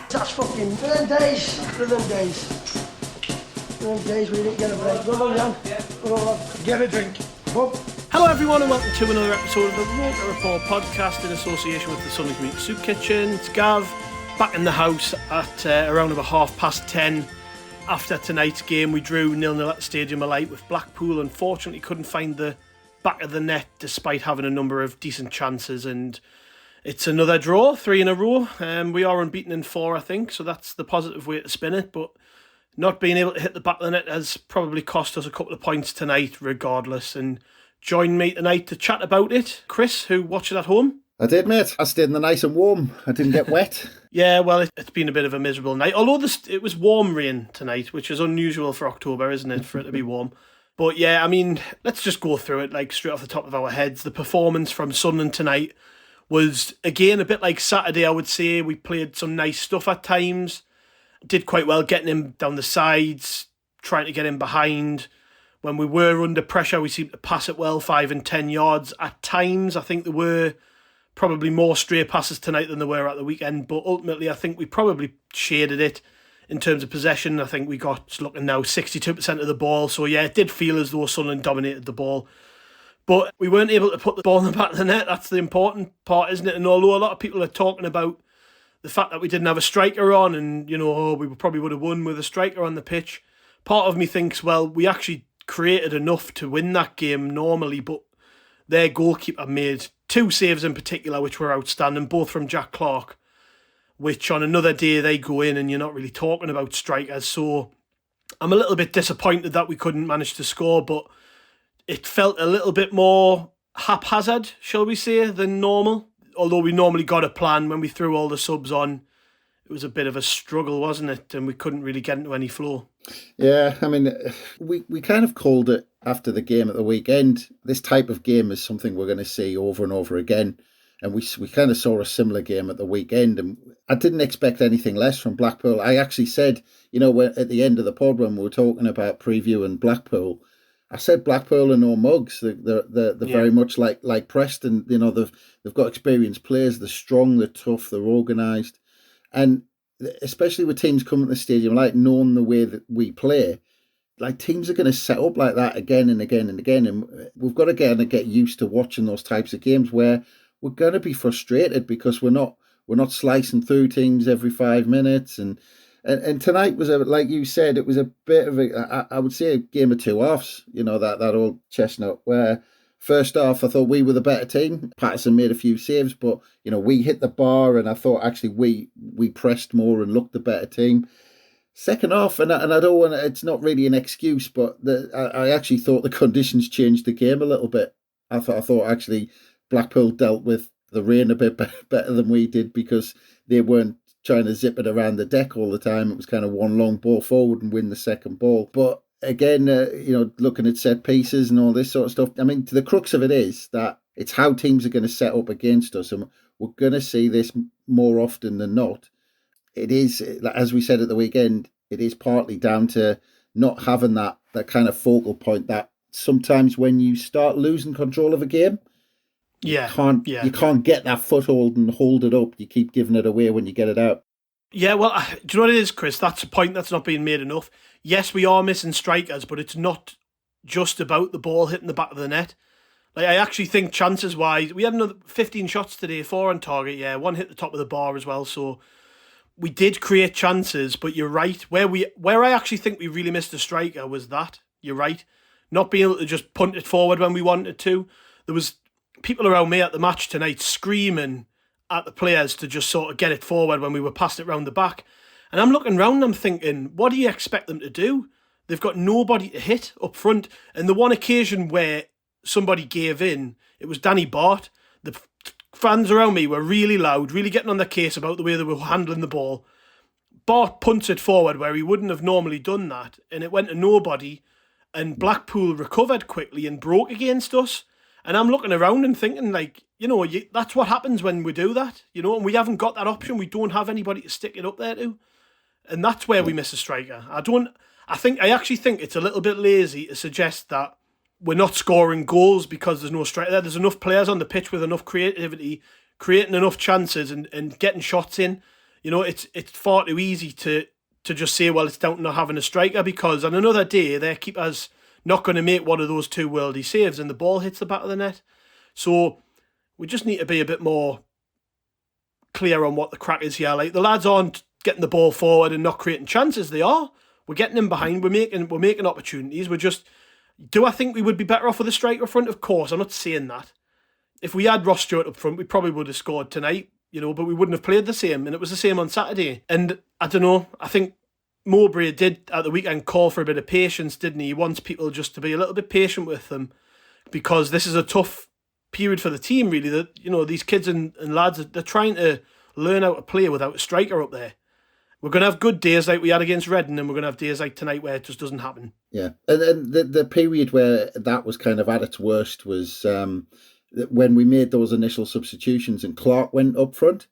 That's fucking them days. Them days we didn't get a break. Go on, Jan. Go on. Get a drink. Boom. Hello everyone and welcome to another episode of the ROKER RAPPORT podcast in association with the Sunderland Community Soup Kitchen. It's Gav, back in the house at around about 10:30. After tonight's game, we drew 0-0 at the Stadium of Light with Blackpool. Unfortunately, couldn't find the back of the net despite having a number of decent chances, and it's another draw, 3 in a row. We are unbeaten in 4, I think, so that's the positive way to spin it, but not being able to hit the back of the net has probably cost us a couple of points tonight regardless. And join me tonight to chat about it, Chris, who watched it at home. I did, mate. I stayed in the nice and warm. I didn't get wet. Yeah, well, it's been a bit of a miserable night. Although it was warm rain tonight, which is unusual for October, isn't it, for it to be warm. But yeah, I mean, let's just go through it like straight off the top of our heads. The performance from Sunderland tonight was, again, a bit like Saturday, I would say. We played some nice stuff at times. Did quite well getting him down the sides, trying to get him behind. When we were under pressure, we seemed to pass it well, 5 and 10 yards. At times, I think there were probably more stray passes tonight than there were at the weekend, but ultimately I think we probably shaded it in terms of possession. I think we got, looking now, 62% of the ball. So yeah, it did feel as though Sunderland dominated the ball. But we weren't able to put the ball in the back of the net. That's the important part, isn't it? And although a lot of people are talking about the fact that we didn't have a striker on and, we probably would have won with a striker on the pitch, part of me thinks, well, we actually created enough to win that game normally, but their goalkeeper made 2 saves in particular which were outstanding, both from Jack Clark, which on another day they go in and you're not really talking about strikers. So I'm a little bit disappointed that we couldn't manage to score, but it felt a little bit more haphazard, shall we say, than normal. Although we normally got a plan when we threw all the subs on, it was a bit of a struggle, wasn't it? And we couldn't really get into any flow. Yeah, I mean, we kind of called it after the game at the weekend. This type of game is something we're going to see over and over again. And we kind of saw a similar game at the weekend. And I didn't expect anything less from Blackpool. I actually said, at the end of the pod when we were talking about previewing Blackpool, I said Blackpool are no mugs. They're very much like Preston. They've got experienced players. They're strong. They're tough. They're organised. And especially with teams coming to the stadium, like knowing the way that we play, like teams are going to set up like that again and again and again. And we've got to get used to watching those types of games where we're going to be frustrated because we're not slicing through teams every 5 minutes. And tonight was, like you said, it was a bit of I would say a game of two halves, that old chestnut where first half I thought we were the better team. Patterson made a few saves, but, we hit the bar and I thought actually we pressed more and looked the better team. Second half, and I don't want to, it's not really an excuse, but I actually thought the conditions changed the game a little bit. I thought actually Blackpool dealt with the rain a bit better than we did because they weren't trying to zip it around the deck all the time. It was kind of one long ball forward and win the second ball. But again, looking at set pieces and all this sort of stuff, I mean, the crux of it is that it's how teams are going to set up against us. And we're going to see this more often than not. It is, as we said at the weekend, it is partly down to not having that kind of focal point that sometimes when you start losing control of a game, you can't get that foothold and hold it up. You keep giving it away when you get it out. Yeah, well, do you know what it is, Chris? That's a point that's not being made enough. Yes, we are missing strikers, but it's not just about the ball hitting the back of the net. Like, I actually think chances-wise, we had another 15 shots today, 4 on target, yeah, 1 hit the top of the bar as well, so we did create chances, but you're right. Where I actually think we really missed a striker was that. You're right. Not being able to just punt it forward when we wanted to. There was people around me at the match tonight screaming at the players to just sort of get it forward when we were passing it round the back. And I'm looking round and I'm thinking, what do you expect them to do? They've got nobody to hit up front. And the one occasion where somebody gave in, it was Danny Bart. The fans around me were really loud, really getting on their case about the way they were handling the ball. Bart punts it forward where he wouldn't have normally done that, and it went to nobody, and Blackpool recovered quickly and broke against us. And I'm looking around and thinking, that's what happens when we do that, and we haven't got that option. We don't have anybody to stick it up there to. And that's where we miss a striker. I actually think it's a little bit lazy to suggest that we're not scoring goals because there's no striker there. There's enough players on the pitch with enough creativity, creating enough chances and getting shots in. You know, it's far too easy to just say, well, it's down to not having a striker, because on another day, their keeper's not going to make one of those two worldy saves and the ball hits the back of the net. So we just need to be a bit more clear on what the crack is here. Like, the lads aren't getting the ball forward and not creating chances. They are. We're getting them behind. We're making opportunities. Do I think we would be better off with a striker up front? Of course, I'm not saying that. If we had Ross Stewart up front, we probably would have scored tonight, you know, but we wouldn't have played the same. And it was the same on Saturday. And I don't know, I think Mowbray did at the weekend call for a bit of patience, didn't he? He wants people just to be a little bit patient with them, because this is a tough period for the team, really. That, you know, these kids and lads, they're trying to learn how to play without a striker up there. We're going to have good days like we had against Reading, and we're going to have days like tonight where it just doesn't happen. Yeah, and the period where that was kind of at its worst was when we made those initial substitutions and Clark went up front.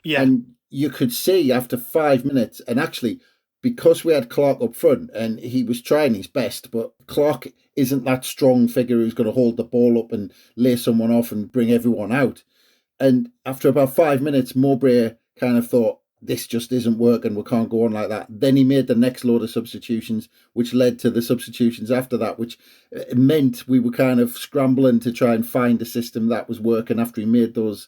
Yeah. And you could see after 5 minutes, and actually, because we had Clark up front and he was trying his best, but Clark isn't that strong figure who's going to hold the ball up and lay someone off and bring everyone out. And after about 5 minutes, Mowbray kind of thought, this just isn't working, we can't go on like that. Then he made the next load of substitutions, which led to the substitutions after that, which meant we were kind of scrambling to try and find a system that was working after he made those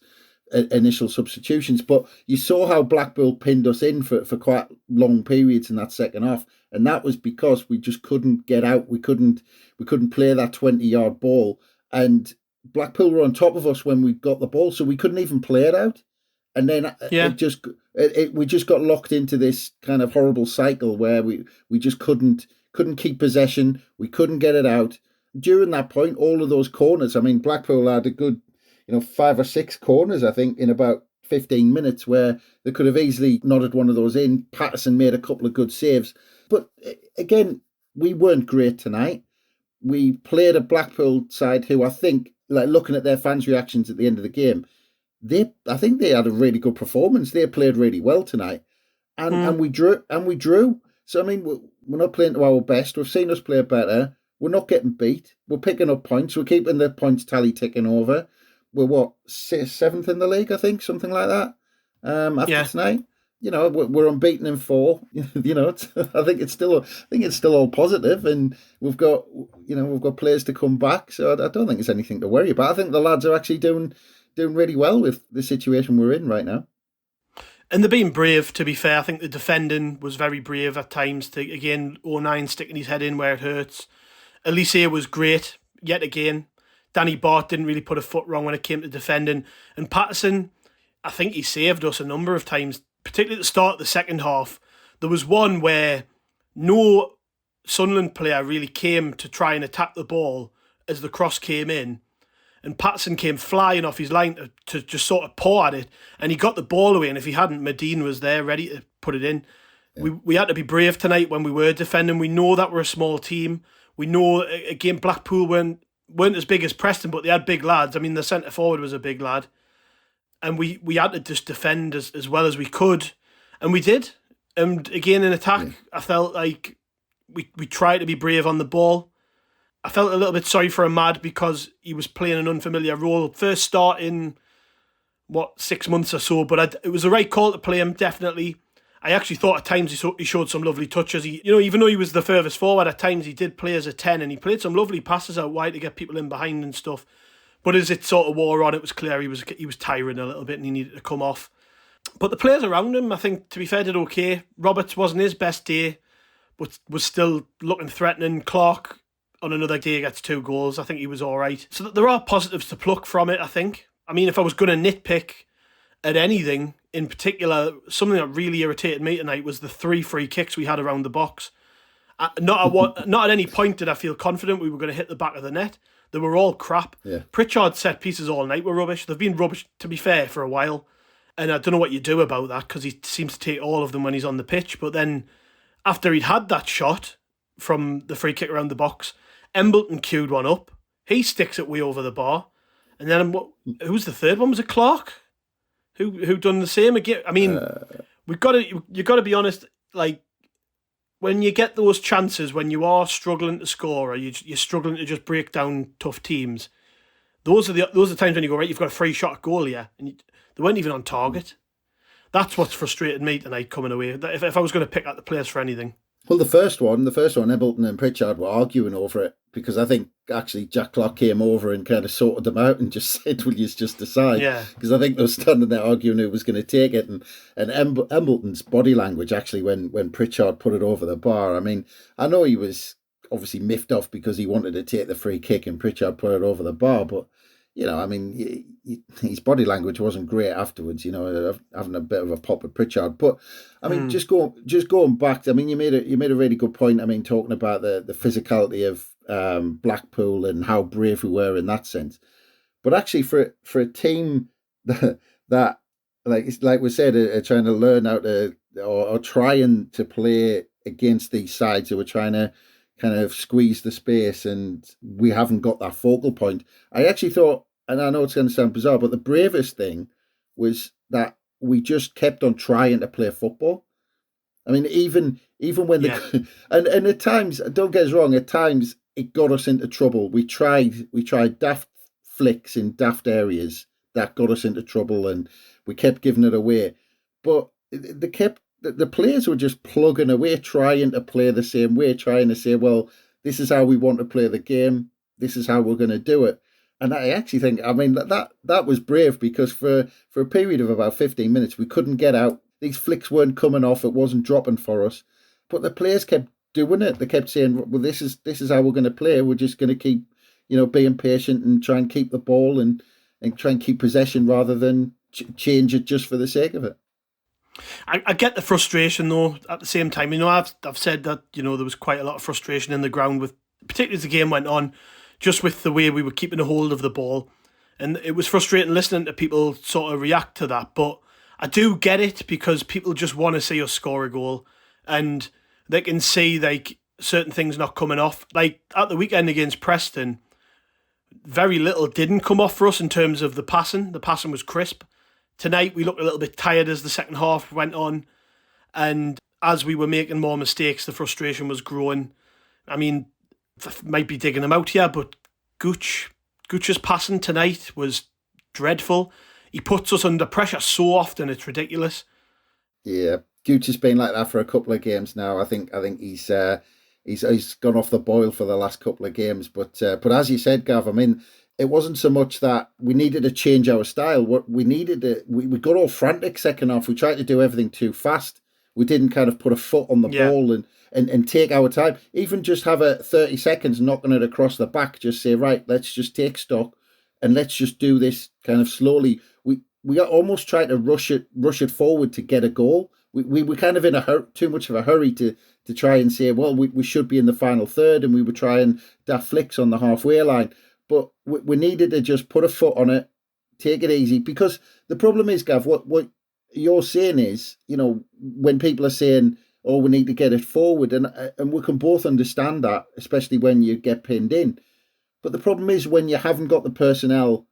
initial substitutions. But you saw how Blackpool pinned us in for quite long periods in that second half, and that was because we just couldn't get out. We couldn't play that 20-yard ball, and Blackpool were on top of us when we got the ball, so we couldn't even play it out. And then we just got locked into this kind of horrible cycle where we just couldn't keep possession. We couldn't get it out. During that point, all of those corners, I mean, Blackpool had a good, 5 or 6 corners, I think, in about 15 minutes where they could have easily nodded one of those in. Patterson made a couple of good saves. But again, we weren't great tonight. We played a Blackpool side who I think, like looking at their fans' reactions at the end of the game, I think they had a really good performance. They played really well tonight, and we drew. So I mean, we're not playing to our best. We've seen us play better. We're not getting beat. We're picking up points. We're keeping the points tally ticking over. We're 7th in the league, I think, something like that. After tonight, we're unbeaten in 4. I think it's still all positive, and we've got players to come back. So I don't think it's anything to worry about. I think the lads are actually doing really well with the situation we're in right now. And they're being brave, to be fair. I think the defending was very brave at times. Again, 09 sticking his head in where it hurts. Alese was great, yet again. Danny Bart didn't really put a foot wrong when it came to defending. And Patterson, I think he saved us a number of times, particularly at the start of the second half. There was one where no Sunderland player really came to try and attack the ball as the cross came in. And Patterson came flying off his line to just sort of paw at it, and he got the ball away. And if he hadn't, Medine was there ready to put it in. Yeah. We had to be brave tonight when we were defending. We know that we're a small team. We know, again, Blackpool weren't as big as Preston, but they had big lads. I mean, the centre forward was a big lad. And we had to just defend as well as we could. And we did. And again, in attack, I felt like we tried to be brave on the ball. I felt a little bit sorry for Ahmad because he was playing an unfamiliar role. First start in, 6 months or so, but it was the right call to play him, definitely. I actually thought at times he showed some lovely touches. Even though he was the furthest forward, at times he did play as a 10 and he played some lovely passes out wide to get people in behind and stuff. But as it sort of wore on, it was clear he was tiring a little bit and he needed to come off. But the players around him, I think, to be fair, did okay. Roberts wasn't his best day, but was still looking threatening. Clark, on another day, gets 2 goals. I think he was all right. So there are positives to pluck from it, I think. I mean, if I was going to nitpick at anything in particular, something that really irritated me tonight was the 3 free kicks we had around the box. Not at any point did I feel confident we were going to hit the back of the net. They were all crap. Yeah. Pritchard's set pieces all night were rubbish. They've been rubbish, to be fair, for a while. And I don't know what you do about that because he seems to take all of them when he's on the pitch. But then after he'd had that shot from the free kick around the box, Embleton queued one up. He sticks it way over the bar. And then who's the third one? Was it Clark? Who done the same again? I mean, you've got to be honest, like, when you get those chances when you are struggling to score or you're struggling to just break down tough teams, those are the times when you go, right, you've got a free shot at goal here, and they weren't even on target. That's what's frustrated me tonight coming away. If I was going to pick out the players for anything. Well, the first one, Embleton and Pritchard were arguing over it because I think actually Jack Clark came over and kind of sorted them out and just said, "Will you just decide?" Yeah. Because I think they were standing there arguing who was going to take it, and Embleton's body language actually when Pritchard put it over the bar. I mean, I know he was obviously miffed off because he wanted to take the free kick and Pritchard put it over the bar, but I mean, his body language wasn't great afterwards. Having a bit of a pop with Pritchard. But I mean, just going back. I mean, you made a really good point. I mean, talking about the physicality of Blackpool and how brave we were in that sense. But actually, for a team that like we said, are trying to learn how to or trying to play against these sides who are trying to kind of squeeze the space, and we haven't got that focal point. I actually thought, and I know it's going to sound bizarre, but the bravest thing was that we just kept on trying to play football. I mean, even when and at times, don't get us wrong, at times it got us into trouble. We tried daft flicks in daft areas that got us into trouble, and we kept giving it away. But the players were just plugging away, trying to play the same way, trying to say, well, this is how we want to play the game. This is how we're going to do it. And I actually think, I mean, that was brave, because for a period of about 15 minutes, we couldn't get out. These flicks weren't coming off. It wasn't dropping for us. But the players kept doing it. They kept saying, well, this is how we're going to play. We're just going to keep, being patient and try and keep the ball and try and keep possession rather than change it just for the sake of it. I get the frustration, though, at the same time. I've said that, there was quite a lot of frustration in the ground, with particularly as the game went on, just with the way we were keeping a hold of the ball. And it was frustrating listening to people sort of react to that. But I do get it, because people just want to see us score a goal, and they can see like certain things not coming off. Like at the weekend against Preston, very little didn't come off for us in terms of the passing. The passing was crisp. Tonight, we looked a little bit tired as the second half went on, and as we were making more mistakes, the frustration was growing. I mean, might be digging them out here, but Gooch's passing tonight was dreadful. He puts us under pressure so often, it's ridiculous. Yeah, Gooch has been like that for a couple of games now. I think he's gone off the boil for the last couple of games. But as you said, Gav, I mean, it wasn't so much that we needed to change our style. What we needed we got all frantic second half. We tried to do everything too fast. We didn't kind of put a foot on the ball and take our time. Even just have a 30 seconds knocking it across the back. Just say, right, let's just take stock and let's just do this kind of slowly. We almost tried to rush it forward to get a goal. We were kind of in too much of a hurry to try and say, well, we should be in the final third, and we were trying daft flicks on the halfway line. But we needed to just put a foot on it, take it easy. Because the problem is, Gav, what you're saying is, when people are saying, oh, we need to get it forward, and we can both understand that, especially when you get pinned in. But the problem is when you haven't got the personnel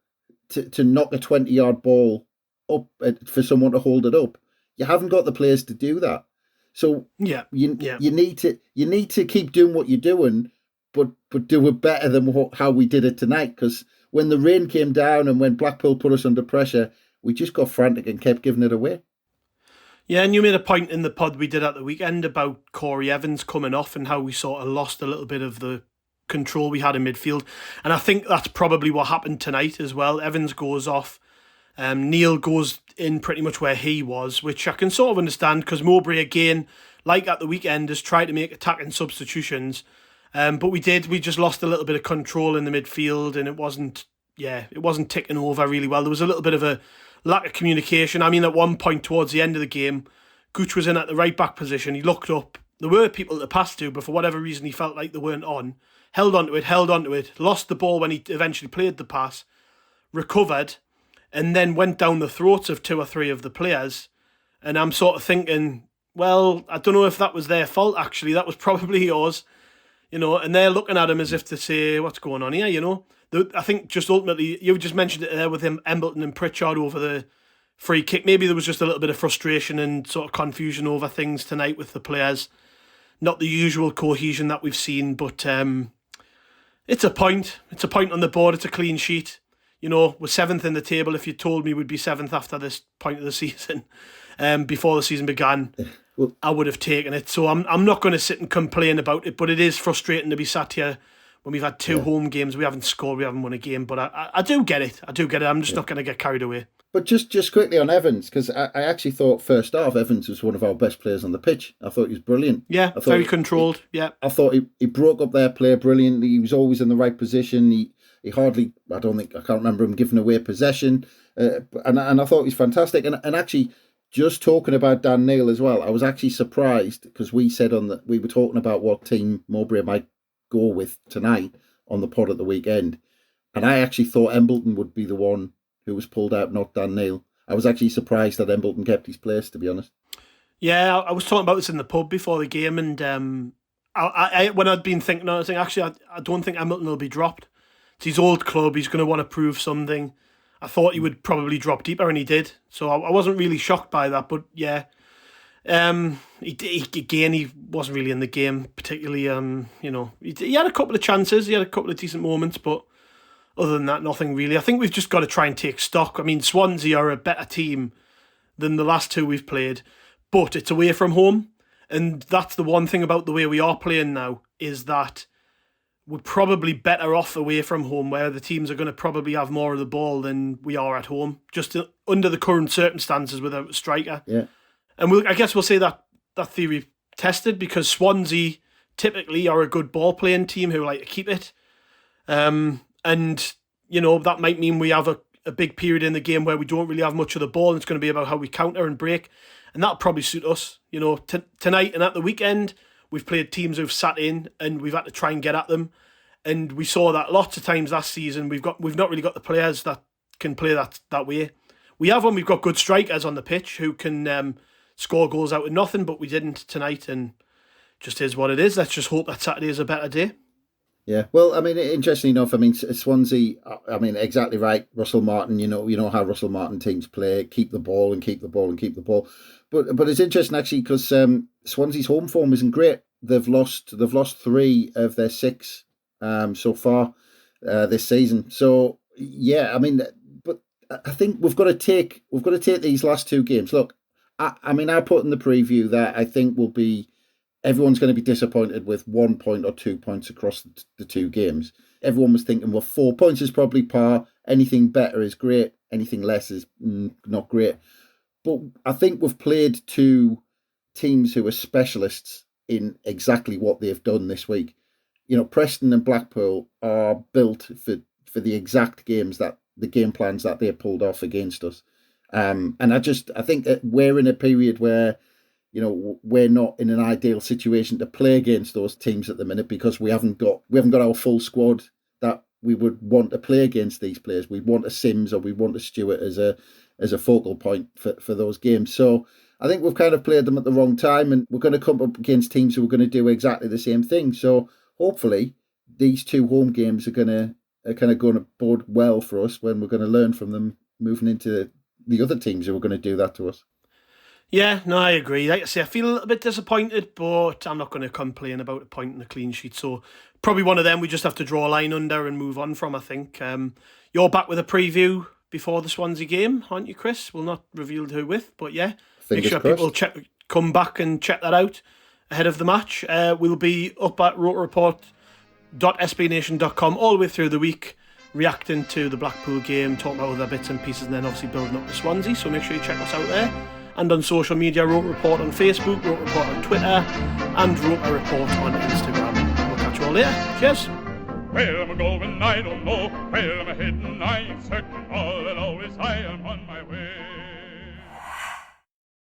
to knock a 20-yard ball up for someone to hold it up, you haven't got the players to do that. So you need to keep doing what you're doing, but do it better than how we did it tonight. Because when the rain came down and when Blackpool put us under pressure, we just got frantic and kept giving it away. Yeah, and you made a point in the pod we did at the weekend about Corey Evans coming off and how we sort of lost a little bit of the control we had in midfield. And I think that's probably what happened tonight as well. Evans goes off. Neil goes in pretty much where he was, which I can sort of understand, because Mowbray, again, like at the weekend, has tried to make attacking substitutions. But we just lost a little bit of control in the midfield, and it wasn't ticking over really well. There was a little bit of a lack of communication. I mean, at one point towards the end of the game, Gooch was in at the right back position. He looked up. There were people to pass to, but for whatever reason, he felt like they weren't on. Held onto it, lost the ball when he eventually played the pass, recovered, and then went down the throats of two or three of the players. And I'm sort of thinking, well, I don't know if that was their fault, actually. That was probably yours. And they're looking at him as if to say, what's going on here, I think just ultimately, you just mentioned it there with him, Embleton and Pritchard over the free kick. Maybe there was just a little bit of frustration and sort of confusion over things tonight with the players. Not the usual cohesion that we've seen, but it's a point. It's a point on the board. It's a clean sheet. We're 7th in the table. If you told me we'd be 7th after this point of the season, before the season began, Well, I would have taken it. So I'm not going to sit and complain about it, but it is frustrating to be sat here when we've had two home games, we haven't scored, we haven't won a game. But I do get it. I'm just not going to get carried away. But just quickly on Evans, because I actually thought first half Evans was one of our best players on the pitch. I thought he was brilliant. Yeah, very controlled. I thought he broke up their play brilliantly. He was always in the right position. He hardly, I can't remember him giving away possession. And I thought he was fantastic. And actually, just talking about Dan Neil as well, I was actually surprised because we were talking about what team Mowbray might go with tonight on the pod at the weekend. And I actually thought Embleton would be the one who was pulled out, not Dan Neil. I was actually surprised that Embleton kept his place, to be honest. Yeah, I was talking about this in the pub before the game, and when I'd been thinking, I don't think Embleton will be dropped. It's his old club, he's going to want to prove something. I thought he would probably drop deeper, and he did. So I wasn't really shocked by that, but yeah. He wasn't really in the game, particularly, he had a couple of chances, he had a couple of decent moments, but other than that, nothing really. I think we've just got to try and take stock. I mean, Swansea are a better team than the last two we've played, but it's away from home. And that's the one thing about the way we are playing now, is that we're probably better off away from home, where the teams are going to probably have more of the ball than we are at home, just under the current circumstances without a striker. Yeah. And I guess we'll say that theory tested, because Swansea typically are a good ball-playing team who like to keep it. And, that might mean we have a big period in the game where we don't really have much of the ball, and it's going to be about how we counter and break. And that'll probably suit us. Tonight and at the weekend, we've played teams who've sat in and we've had to try and get at them. And we saw that lots of times last season. We've not really got the players that can play that way. We have when we've got good strikers on the pitch who can score goals out of nothing, but we didn't tonight, and just is what it is. Let's just hope that Saturday is a better day. Yeah, well, I mean, interestingly enough, I mean, Swansea, I mean, exactly right. Russell Martin, you know how Russell Martin teams play, keep the ball and keep the ball and keep the ball. But it's interesting actually because Swansea's home form isn't great. They've lost 3 of their 6 so far this season. So yeah, I mean, but I think we've got to take these last 2 games. Look, I mean, I put in the preview that I think everyone's going to be disappointed with 1 point or 2 points across the 2 games. Everyone was thinking, well, 4 points is probably par. Anything better is great. Anything less is not great. But I think we've played 2 teams who are specialists in exactly what they've done this week. Preston and Blackpool are built for the exact games the game plans that they pulled off against us. And I think that we're in a period where we're not in an ideal situation to play against those teams at the minute, because we haven't got our full squad that we would want to play against these players. We want a Sims or we want a Stewart as a focal point for those games. So I think we've kind of played them at the wrong time, and we're going to come up against teams who are going to do exactly the same thing. So hopefully these 2 home games are going to bode well for us when we're going to learn from them moving into the other teams who are going to do that to us. Yeah, no, I agree. Like I say, I feel a little bit disappointed, but I'm not going to complain about a point and a clean sheet. So probably one of them we just have to draw a line under and move on from, I think. You're back with a preview before the Swansea game, aren't you, Chris? We'll not reveal who with, but yeah. Make sure people come back and check that out ahead of the match. We'll be up at rokerreport.sbnation.com all the way through the week, reacting to the Blackpool game, talking about other bits and pieces, and then obviously building up to Swansea. So make sure you check us out there. And on social media, Roker Report on Facebook, Roker Report on Twitter, and Roker Report on Instagram. We'll catch you all later. Cheers. Where am I going? I don't know. Where am I heading? I ain't certain all alone.